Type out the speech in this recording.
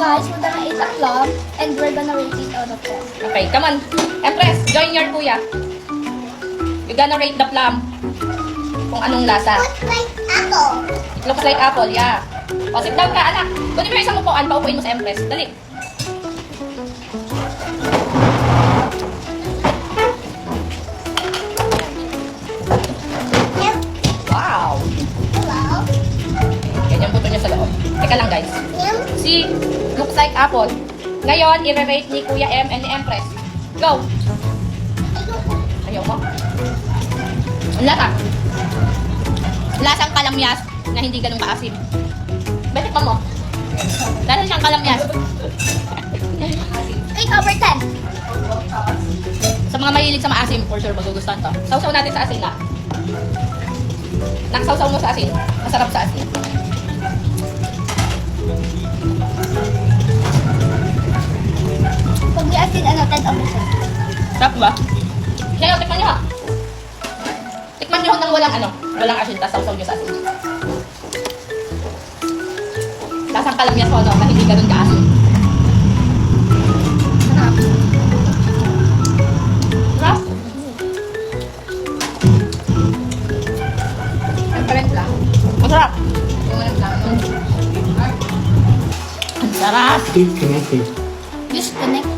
Guys, we're gonna eat a plum and we're gonna rate it out of 10. Okay, come on. Empress, join your kuya. You're gonna rate the plum. Kung anong lasa. Looks like apple. It looks like apple, yeah. O, sit down ka, anak. Kunin mo yung isang upuan, paupuin mo sa Empress. Dali. Yep. Wow. Hello. Ganyan buto niya sa loob. Teka lang, guys. Yum. See, looks like apple. Ngayon, i-rate ni Kuya M and ni Empress. Go! Ayaw mo? Ang lasa. Lasang kalamyas na hindi ganun kaasim. Bakit pa mo? Lasa siyang kalamyas. 8 over 10. Sa mga mahilig sa maasim, for sure magugustuhan to. Sausaw natin sa asin na. Nakasawsaw mo sa asin. Masarap sa asin. Pag may asin, 10 over 10. Sarap ba? Ngayon, tikman nyo ha. Tikman nyo nang walang asin, tapos sausaw nyo sa asin. Lasang kalamyas ko, na hindi ganun kaasin. Sarap. Sarap. Transparent lang. Masarap. Ang sarap. Disconnected. Disconnect.